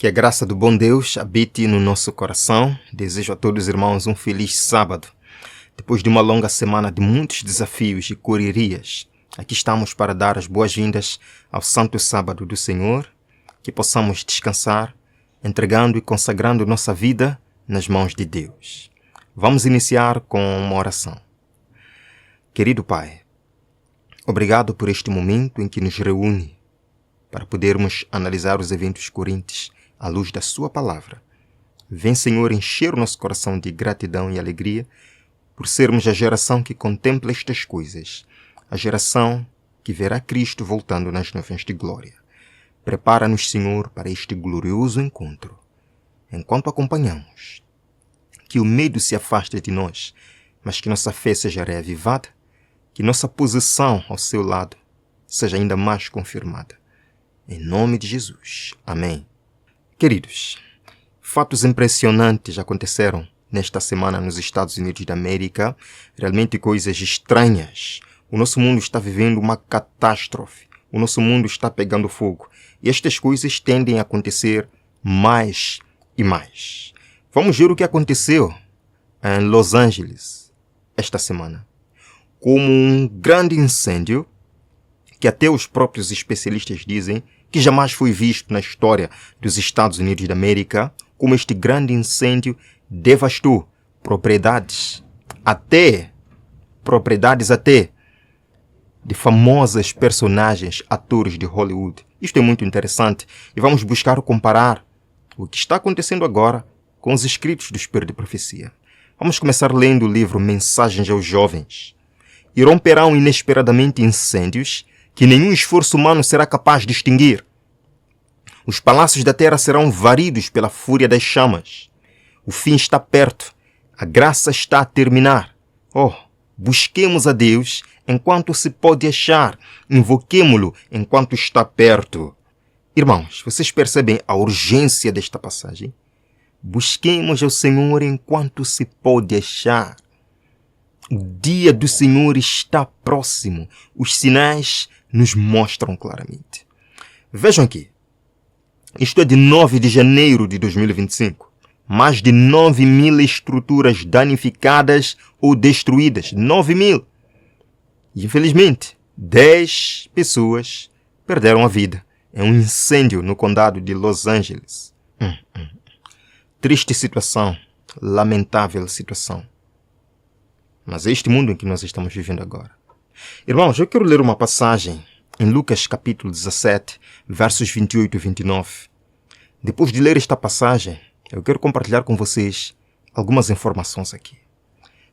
Que a graça do bom Deus habite no nosso coração. Desejo a todos os irmãos um feliz sábado. Depois de uma longa semana de muitos desafios e correrias, aqui estamos para dar as boas-vindas ao Santo Sábado do Senhor, que possamos descansar, entregando e consagrando nossa vida nas mãos de Deus. Vamos iniciar com uma oração. Querido Pai, obrigado por este momento em que nos reúne para podermos analisar os eventos correntes à luz da Sua Palavra. Vem, Senhor, encher o nosso coração de gratidão e alegria por sermos a geração que contempla estas coisas, a geração que verá Cristo voltando nas nuvens de glória. Prepara-nos, Senhor, para este glorioso encontro. Enquanto acompanhamos, que o medo se afaste de nós, mas que nossa fé seja reavivada, que nossa posição ao seu lado seja ainda mais confirmada. Em nome de Jesus. Amém. Queridos, fatos impressionantes aconteceram nesta semana nos Estados Unidos da América, realmente coisas estranhas. O nosso mundo está vivendo uma catástrofe. O nosso mundo está pegando fogo. E estas coisas tendem a acontecer mais e mais. Vamos ver o que aconteceu em Los Angeles esta semana. Como um grande incêndio que até os próprios especialistas dizem que jamais foi visto na história dos Estados Unidos da América, como este grande incêndio devastou propriedades até de famosas personagens, atores de Hollywood. Isto é muito interessante e vamos buscar comparar o que está acontecendo agora com os escritos do Espírito de Profecia. Vamos começar lendo o livro Mensagens aos Jovens. Irromperão inesperadamente incêndios que nenhum esforço humano será capaz de extinguir. Os palácios da terra serão varridos pela fúria das chamas. O fim está perto. A graça está a terminar. Busquemos a Deus enquanto se pode achar. Invoquemo-lo enquanto está perto. Irmãos, vocês percebem a urgência desta passagem? Busquemos ao Senhor enquanto se pode achar. O dia do Senhor está próximo. Os sinais nos mostram claramente. Vejam aqui. Isto é de 9 de janeiro de 2025. Mais de 9.000 estruturas danificadas ou destruídas. 9.000. E, infelizmente, 10 pessoas perderam a vida em um incêndio no condado de Los Angeles. Triste situação. Lamentável situação. Mas é este mundo em que nós estamos vivendo agora. Irmãos, eu quero ler uma passagem em Lucas capítulo 17, versos 28 e 29. Depois de ler esta passagem, eu quero compartilhar com vocês algumas informações aqui.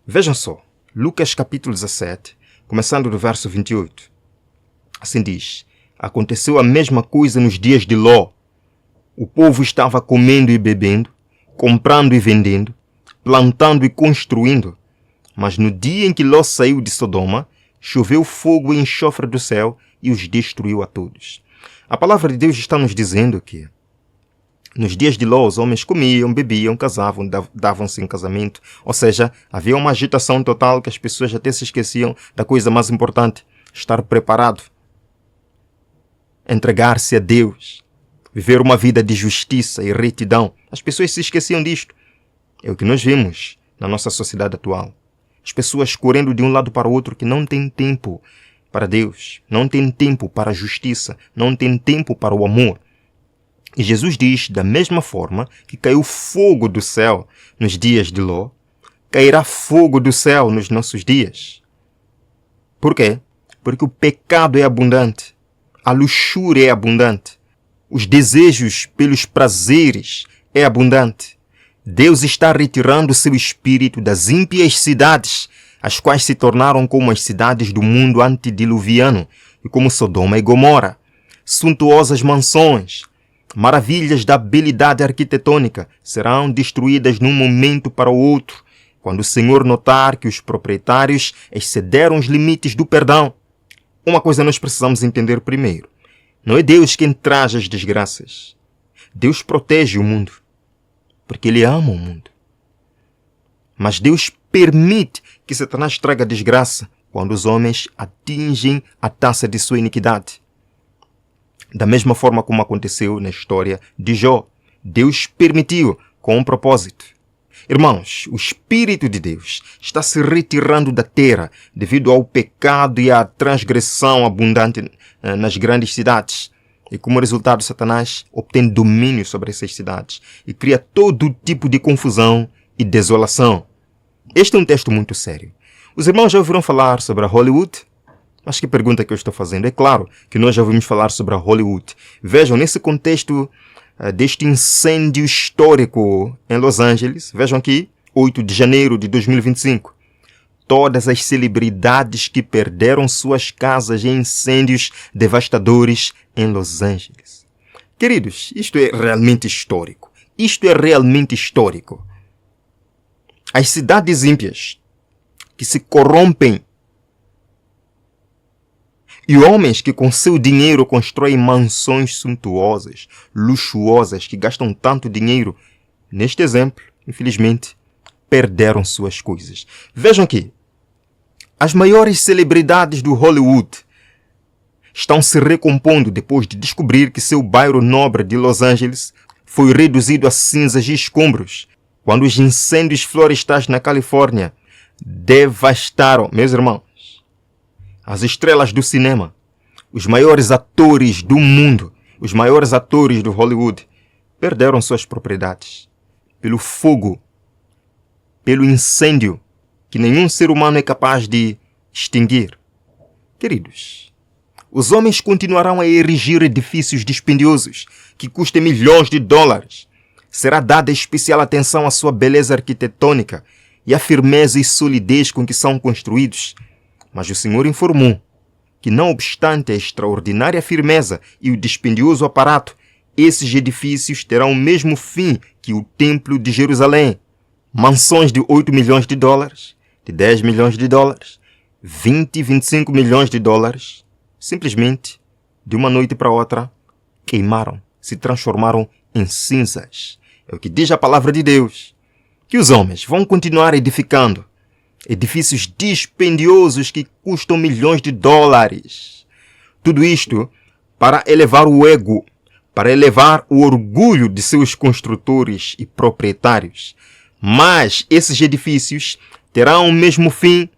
Vejam só, Lucas capítulo 17, começando do verso 28. Assim diz: aconteceu a mesma coisa nos dias de Ló. O povo estava comendo e bebendo, comprando e vendendo, plantando e construindo. Mas no dia em que Ló saiu de Sodoma, choveu fogo e enxofre do céu e os destruiu a todos. A palavra de Deus está nos dizendo que nos dias de Ló os homens comiam, bebiam, casavam, davam-se em casamento. Ou seja, havia uma agitação total que as pessoas até se esqueciam da coisa mais importante: estar preparado, entregar-se a Deus, viver uma vida de justiça e retidão. As pessoas se esqueciam disto. É o que nós vemos na nossa sociedade atual. As pessoas correndo de um lado para o outro, que não têm tempo para Deus, não têm tempo para a justiça, não têm tempo para o amor. E Jesus diz, da mesma forma que caiu fogo do céu nos dias de Ló, cairá fogo do céu nos nossos dias. Por quê? Porque o pecado é abundante, a luxúria é abundante, os desejos pelos prazeres é abundante. Deus está retirando seu espírito das ímpias cidades, as quais se tornaram como as cidades do mundo antediluviano e como Sodoma e Gomorra. Suntuosas mansões, maravilhas da habilidade arquitetônica serão destruídas num momento para o outro, quando o Senhor notar que os proprietários excederam os limites do perdão. Uma coisa nós precisamos entender primeiro. Não é Deus quem traz as desgraças. Deus protege o mundo, porque Ele ama o mundo. Mas Deus permite que Satanás traga desgraça quando os homens atingem a taça de sua iniquidade. Da mesma forma como aconteceu na história de Jó. Deus permitiu com um propósito. Irmãos, o Espírito de Deus está se retirando da terra devido ao pecado e à transgressão abundante nas grandes cidades. E como resultado, Satanás obtém domínio sobre essas cidades e cria todo tipo de confusão e desolação. Este é um texto muito sério. Os irmãos já ouviram falar sobre a Hollywood? Mas que pergunta que eu estou fazendo? É claro que nós já ouvimos falar sobre a Hollywood. Vejam, nesse contexto deste incêndio histórico em Los Angeles, vejam aqui, 8 de janeiro de 2025. Todas as celebridades que perderam suas casas em incêndios devastadores em Los Angeles. Queridos, isto é realmente histórico. Isto é realmente histórico. As cidades ímpias que se corrompem e homens que com seu dinheiro constroem mansões suntuosas, luxuosas, que gastam tanto dinheiro, neste exemplo, infelizmente, perderam suas coisas. Vejam aqui, as maiores celebridades do Hollywood estão se recompondo depois de descobrir que seu bairro nobre de Los Angeles foi reduzido a cinzas e escombros quando os incêndios florestais na Califórnia devastaram, meus irmãos, as estrelas do cinema, os maiores atores do mundo, os maiores atores do Hollywood, perderam suas propriedades pelo fogo, pelo incêndio que nenhum ser humano é capaz de extinguir. Queridos, os homens continuarão a erigir edifícios dispendiosos que custam milhões de dólares. Será dada especial atenção à sua beleza arquitetônica e à firmeza e solidez com que são construídos. Mas o Senhor informou que, não obstante a extraordinária firmeza e o dispendioso aparato, esses edifícios terão o mesmo fim que o Templo de Jerusalém. Mansões de 8 milhões de dólares, de 10 milhões de dólares, 20 e 25 milhões de dólares, simplesmente, de uma noite para outra, queimaram, se transformaram em cinzas. É o que diz a palavra de Deus, que os homens vão continuar edificando edifícios dispendiosos que custam milhões de dólares. Tudo isto para elevar o ego, para elevar o orgulho de seus construtores e proprietários. Mas esses edifícios terão o mesmo fim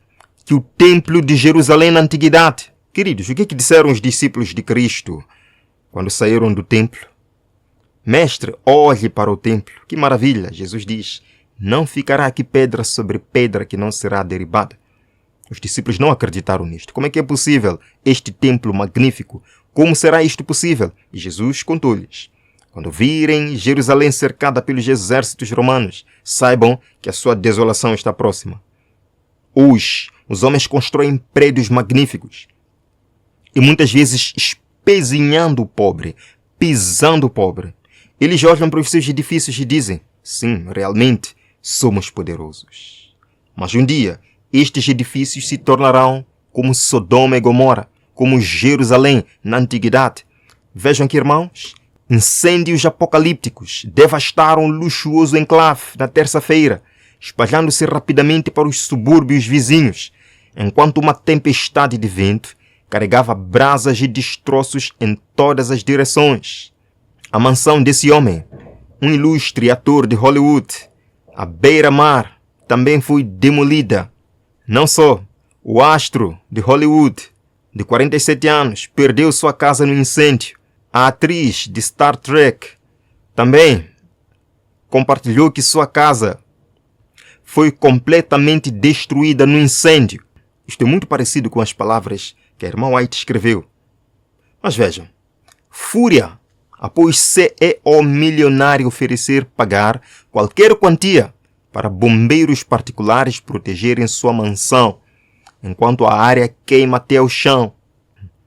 que o Templo de Jerusalém na Antiguidade. Queridos, o que disseram os discípulos de Cristo quando saíram do templo? Mestre, olhe para o templo. Que maravilha! Jesus diz, não ficará aqui pedra sobre pedra que não será derribada. Os discípulos não acreditaram nisto. Como é que é possível este templo magnífico? Como será isto possível? E Jesus contou-lhes. Quando virem Jerusalém cercada pelos exércitos romanos, saibam que a sua desolação está próxima. Hoje, os homens constroem prédios magníficos e muitas vezes espezinhando o pobre, pisando o pobre. Eles olham para os seus edifícios e dizem, sim, realmente somos poderosos. Mas um dia, estes edifícios se tornarão como Sodoma e Gomorra, como Jerusalém na Antiguidade. Vejam aqui, irmãos, incêndios apocalípticos devastaram o luxuoso enclave na terça-feira, espalhando-se rapidamente para os subúrbios vizinhos, enquanto uma tempestade de vento carregava brasas e destroços em todas as direções. A mansão desse homem, um ilustre ator de Hollywood, à beira-mar, também foi demolida. Não só o astro de Hollywood, de 47 anos, perdeu sua casa no incêndio. A atriz de Star Trek também compartilhou que sua casa foi completamente destruída no incêndio. Isto é muito parecido com as palavras que a irmã White escreveu. Mas vejam, fúria após CEO milionário oferecer pagar qualquer quantia para bombeiros particulares protegerem sua mansão, enquanto a área queima até o chão.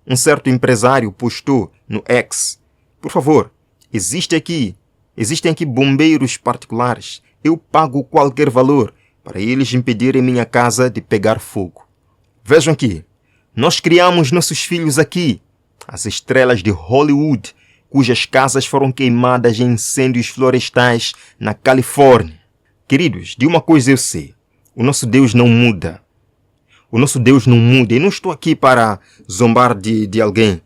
Um certo empresário postou no X, por favor, existem aqui bombeiros particulares, eu pago qualquer valor para eles impedirem minha casa de pegar fogo. Vejam aqui, nós criamos nossos filhos aqui, as estrelas de Hollywood, cujas casas foram queimadas em incêndios florestais na Califórnia. Queridos, de uma coisa eu sei, o nosso Deus não muda. O nosso Deus não muda. E não estou aqui para zombar de alguém.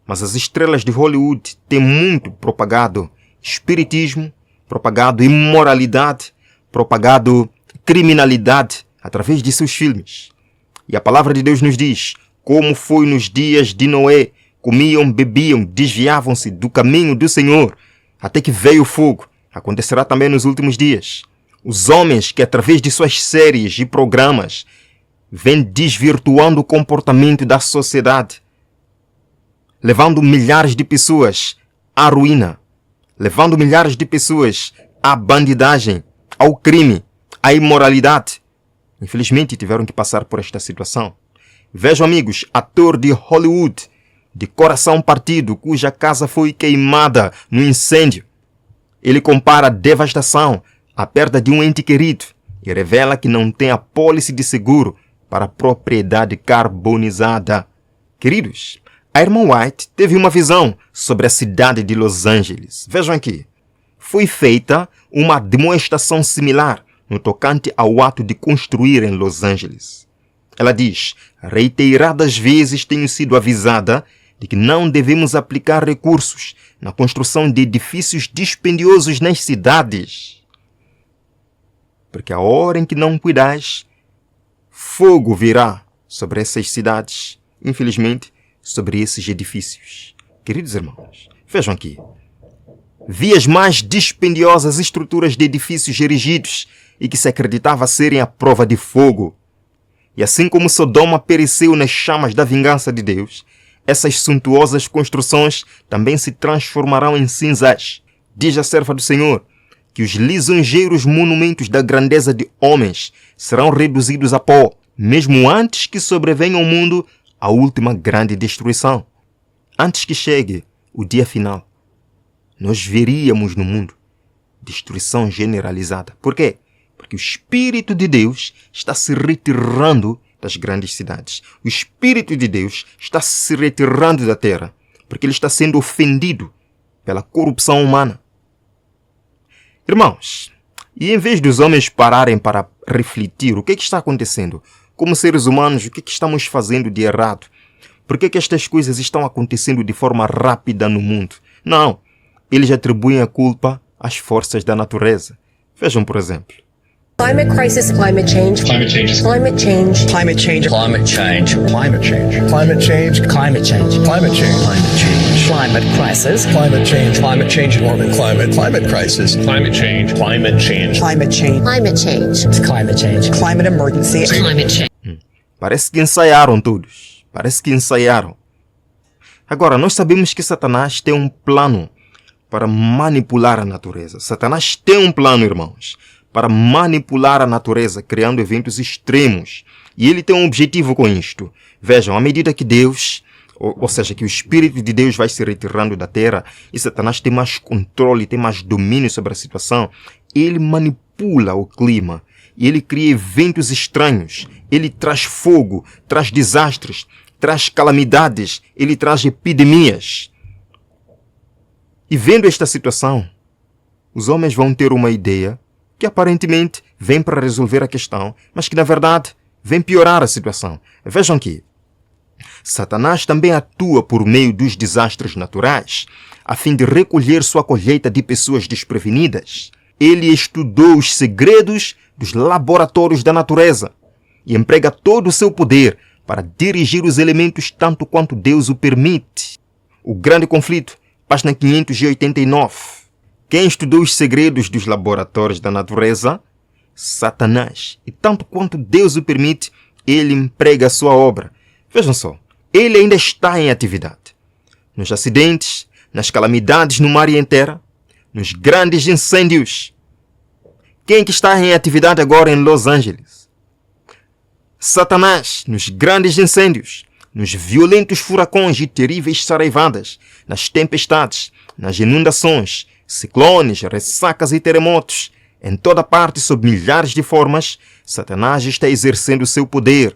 Mas as estrelas de Hollywood têm muito propagado espiritismo, propagado imoralidade, propagado criminalidade através de seus filmes. E a palavra de Deus nos diz: como foi nos dias de Noé, comiam, bebiam, desviavam-se do caminho do Senhor, até que veio o fogo. Acontecerá também nos últimos dias. Os homens que através de suas séries e programas vêm desvirtuando o comportamento da sociedade, levando milhares de pessoas à ruína, levando milhares de pessoas à bandidagem, ao crime, à imoralidade. Infelizmente tiveram que passar por esta situação. Vejam, amigos, ator de Hollywood, de coração partido, cuja casa foi queimada no incêndio. Ele compara a devastação à perda de um ente querido e revela que não tem apólice de seguro para a propriedade carbonizada. Queridos, a irmã White teve uma visão sobre a cidade de Los Angeles. Vejam aqui. Foi feita uma demonstração similar no tocante ao ato de construir em Los Angeles. Ela diz: reiteradas vezes tenho sido avisada de que não devemos aplicar recursos na construção de edifícios dispendiosos nas cidades. Porque a hora em que não cuidais, fogo virá sobre essas cidades, infelizmente, sobre esses edifícios. Queridos irmãos, vejam aqui. Vi as mais dispendiosas estruturas de edifícios erigidos e que se acreditava serem a prova de fogo. E assim como Sodoma pereceu nas chamas da vingança de Deus, essas suntuosas construções também se transformarão em cinzas. Diz a serva do Senhor que os lisonjeiros monumentos da grandeza de homens serão reduzidos a pó, mesmo antes que sobrevenha ao mundo a última grande destruição. Antes que chegue o dia final, nós veríamos no mundo destruição generalizada. Por quê? Porque o Espírito de Deus está se retirando das grandes cidades. O Espírito de Deus está se retirando da terra, porque ele está sendo ofendido pela corrupção humana. Irmãos, e em vez dos homens pararem para refletir o que está acontecendo, como seres humanos, o que estamos fazendo de errado? Por que estas coisas estão acontecendo de forma rápida no mundo? Não, eles atribuem a culpa às forças da natureza. Vejam, por exemplo. Climate crisis, climate change, climate change, climate change, climate change, climate change, climate change, climate change, climate change, climate change, climate change, climate crisis, climate change, climate change, warming climate, climate crisis, climate change, climate change, climate change, climate change, climate change, climate emergency, climate change. Parece que ensaiaram todos. Parece que ensaiaram. Agora, nós sabemos que Satanás tem um plano para manipular a natureza. Satanás tem um plano, irmãos, para manipular a natureza, criando eventos extremos. E ele tem um objetivo com isto. Vejam, à medida que Deus, ou seja, que o Espírito de Deus vai se retirando da terra, e Satanás tem mais controle, tem mais domínio sobre a situação, ele manipula o clima. E ele cria eventos estranhos. Ele traz fogo, traz desastres, traz calamidades, ele traz epidemias. E vendo esta situação, os homens vão ter uma ideia que aparentemente vem para resolver a questão, mas que na verdade vem piorar a situação. Vejam aqui. Satanás também atua por meio dos desastres naturais, a fim de recolher sua colheita de pessoas desprevenidas. Ele estudou os segredos dos laboratórios da natureza e emprega todo o seu poder para dirigir os elementos tanto quanto Deus o permite. O grande conflito, página 589. Quem estudou os segredos dos laboratórios da natureza? Satanás. E tanto quanto Deus o permite, ele emprega a sua obra. Vejam só, ele ainda está em atividade. Nos acidentes, nas calamidades no mar e em terra, nos grandes incêndios. Quem que está em atividade agora em Los Angeles? Satanás, nos grandes incêndios, nos violentos furacões e terríveis saraivadas, nas tempestades, nas inundações, ciclones, ressacas e terremotos, em toda parte, sob milhares de formas, Satanás está exercendo seu poder.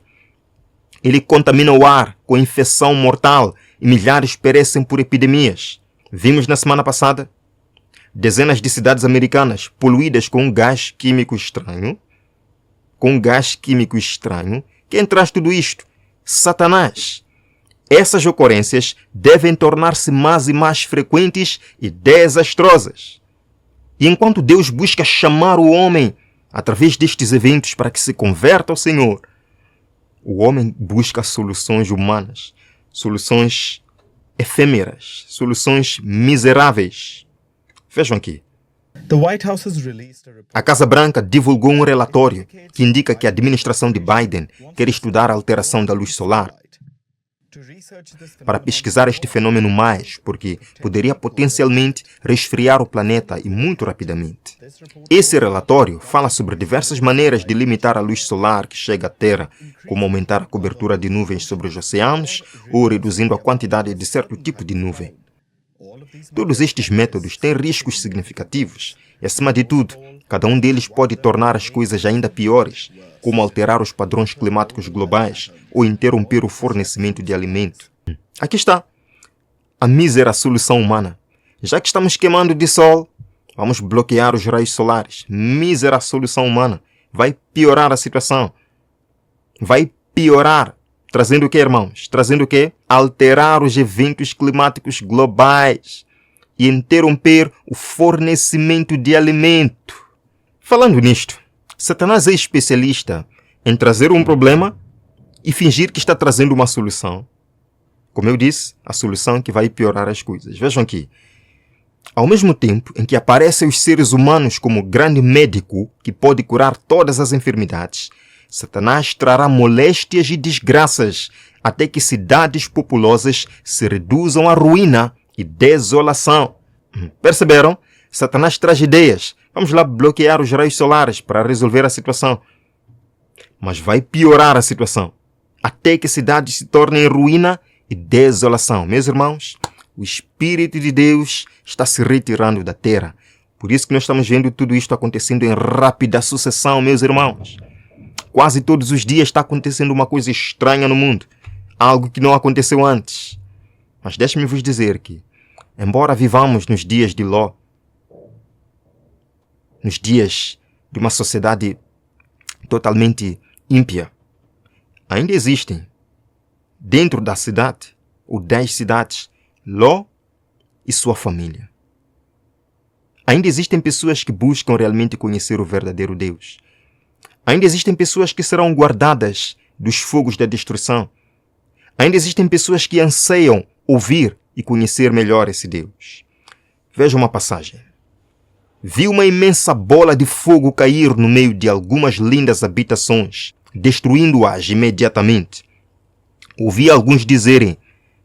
Ele contamina o ar com infecção mortal e milhares perecem por epidemias. Vimos na semana passada dezenas de cidades americanas poluídas com um gás químico estranho. Com um gás químico estranho. Quem traz tudo isto? Satanás. essas ocorrências devem tornar-se mais e mais frequentes e desastrosas. E enquanto Deus busca chamar o homem através destes eventos para que se converta ao Senhor, o homem busca soluções humanas, soluções efêmeras, soluções miseráveis. Vejam aqui. A Casa Branca divulgou um relatório que indica que a administração de Biden quer estudar a alteração da luz solar para pesquisar este fenômeno mais, porque poderia potencialmente resfriar o planeta e muito rapidamente. Esse relatório fala sobre diversas maneiras de limitar a luz solar que chega à Terra, como aumentar a cobertura de nuvens sobre os oceanos ou reduzindo a quantidade de certo tipo de nuvem. Todos estes métodos têm riscos significativos e, acima de tudo, cada um deles pode tornar as coisas ainda piores, como alterar os padrões climáticos globais ou interromper o fornecimento de alimento. Aqui está a mísera solução humana. Já que estamos queimando de sol, vamos bloquear os raios solares. Mísera solução humana. Vai piorar a situação. Vai piorar. Trazendo o que, irmãos? Trazendo o que? Alterar os eventos climáticos globais e interromper o fornecimento de alimento. Falando nisto, Satanás é especialista em trazer um problema e fingir que está trazendo uma solução. Como eu disse, a solução é que vai piorar as coisas. Vejam aqui. Ao mesmo tempo em que aparecem os seres humanos como grande médico que pode curar todas as enfermidades, Satanás trará moléstias e desgraças até que cidades populosas se reduzam à ruína e desolação. Perceberam? Satanás traz ideias. Vamos lá bloquear os raios solares para resolver a situação. Mas vai piorar a situação, até que cidades se tornem ruína e desolação. Meus irmãos, o Espírito de Deus está se retirando da terra. Por isso que nós estamos vendo tudo isto acontecendo em rápida sucessão, meus irmãos. Quase todos os dias está acontecendo uma coisa estranha no mundo. Algo que não aconteceu antes. Mas deixe-me vos dizer que, embora vivamos nos dias de Ló, nos dias de uma sociedade totalmente ímpia, ainda existem, dentro da cidade, ou das cidades, Ló e sua família. Ainda existem pessoas que buscam realmente conhecer o verdadeiro Deus. Ainda existem pessoas que serão guardadas dos fogos da destruição. Ainda existem pessoas que anseiam ouvir e conhecer melhor esse Deus. Veja uma passagem. Vi uma imensa bola de fogo cair no meio de algumas lindas habitações, destruindo-as imediatamente. Ouvi alguns dizerem: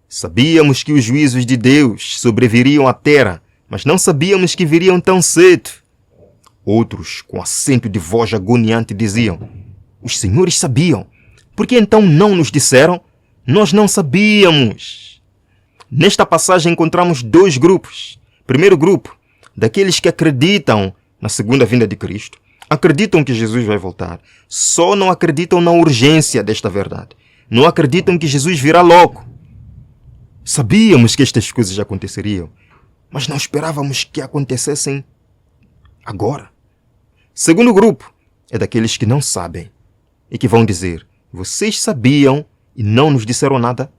sabíamos que os juízos de Deus sobreviriam à terra, mas não sabíamos que viriam tão cedo. Outros, com acento de voz agoniante, diziam: os senhores sabiam. Por que então não nos disseram? Nós não sabíamos. Nesta passagem encontramos dois grupos. Primeiro grupo, daqueles que acreditam na segunda vinda de Cristo, acreditam que Jesus vai voltar, só não acreditam na urgência desta verdade. Não acreditam que Jesus virá logo. Sabíamos que estas coisas aconteceriam, mas não esperávamos que acontecessem agora. Segundo grupo é daqueles que não sabem e que vão dizer: vocês sabiam e não nos disseram nada?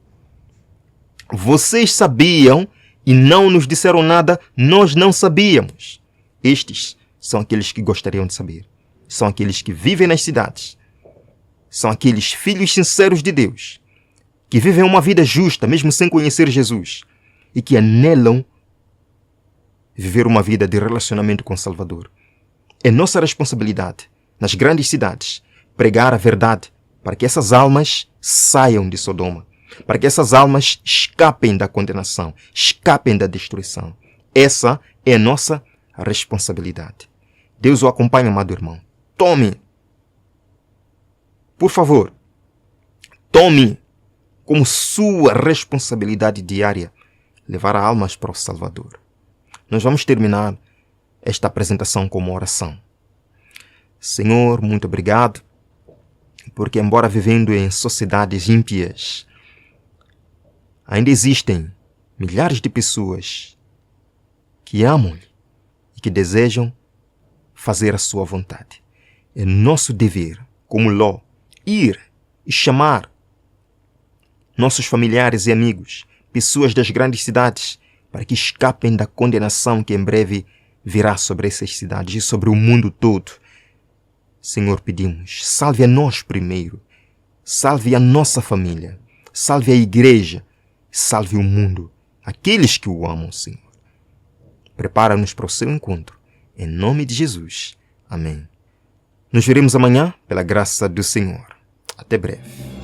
Vocês sabiam e não nos disseram nada, nós não sabíamos. Estes são aqueles que gostariam de saber. São aqueles que vivem nas cidades. São aqueles filhos sinceros de Deus, que vivem uma vida justa, mesmo sem conhecer Jesus, e que anelam viver uma vida de relacionamento com o Salvador. É nossa responsabilidade, nas grandes cidades, pregar a verdade para que essas almas saiam de Sodoma, para que essas almas escapem da condenação, escapem da destruição. Essa é a nossa responsabilidade. Deus o acompanhe, amado irmão. Tome, por favor, tome como sua responsabilidade diária levar almas para o Salvador. Nós vamos terminar esta apresentação com uma oração. Senhor, muito obrigado, porque embora vivendo em sociedades ímpias, ainda existem milhares de pessoas que amam-lhe e que desejam fazer a sua vontade. É nosso dever, como Ló, ir e chamar nossos familiares e amigos, pessoas das grandes cidades, para que escapem da condenação que em breve virá sobre essas cidades e sobre o mundo todo. Senhor, pedimos, salve a nós primeiro, salve a nossa família, salve a igreja, salve o mundo, aqueles que o amam, Senhor. Prepara-nos para o seu encontro, em nome de Jesus. Amém. Nos veremos amanhã, pela graça do Senhor. Até breve.